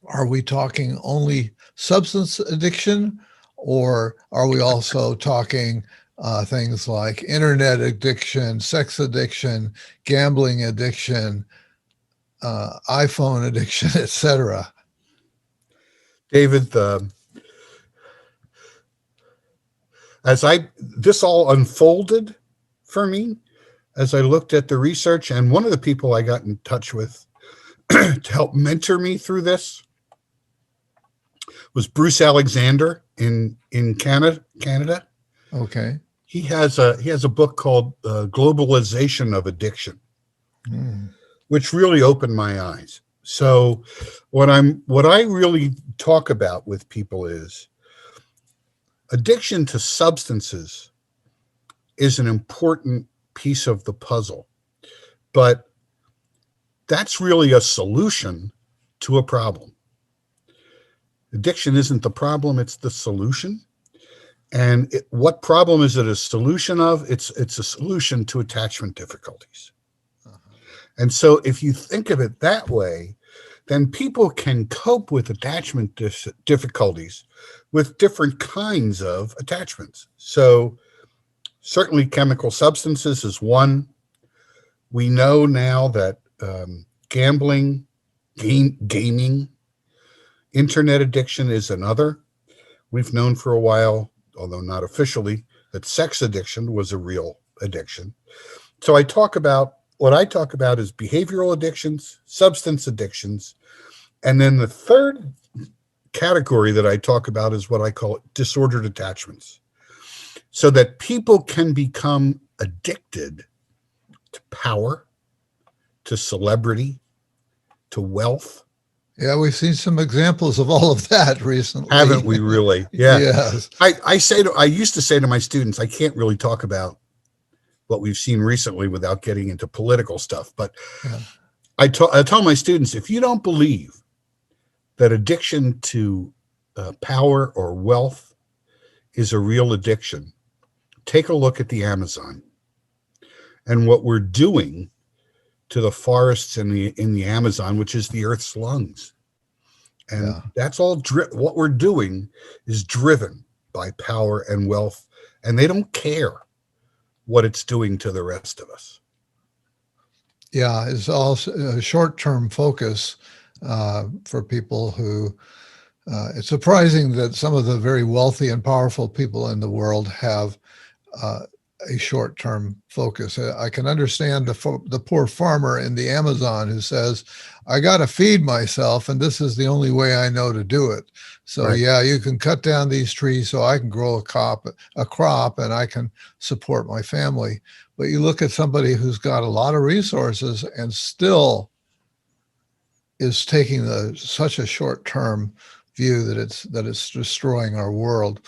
Are we talking only substance addiction, or are we also talking things like internet addiction, sex addiction, gambling addiction, iPhone addiction, etc.? David, as this all unfolded for me, as I looked at the research, and one of the people I got in touch with to help mentor me through this was Bruce Alexander in Canada. Okay. He has a book called Globalization of Addiction, Mm. which really opened my eyes. So what I really talk about with people is addiction to substances is an important piece of the puzzle, but that's really a solution to a problem. Addiction isn't the problem, it's the solution. And what problem is it a solution of? It's a solution to attachment difficulties. Uh-huh. And so if you think of it that way, then people can cope with attachment difficulties with different kinds of attachments. So certainly chemical substances is one. We know now that gambling, gaming, internet addiction is another. We've known for a while, although not officially, that sex addiction was a real addiction. So what I talk about is behavioral addictions, substance addictions, and then the third category that I talk about is what I call disordered attachments. So that people can become addicted to power, to celebrity, to wealth. Yeah, we've seen some examples of all of that recently. Haven't we really? Yeah. Yes. I used to say to my students, I can't really talk about what we've seen recently without getting into political stuff. But Yeah. I tell my students, if you don't believe that addiction to power or wealth is a real addiction, take a look at the Amazon and what we're doing to the forests in the Amazon, which is the Earth's lungs. And Yeah. that's all what we're doing is driven by power and wealth, and they don't care what it's doing to the rest of us. Yeah, it's all a short-term focus for people who. It's surprising that some of the very wealthy and powerful people in the world have uh, a short-term focus. I can understand the poor farmer in the Amazon who says, "I got to feed myself, and this is the only way I know to do it." So Right. yeah, you can cut down these trees so I can grow a crop, and I can support my family. But you look at somebody who's got a lot of resources and still is taking such a short-term view that it's destroying our world.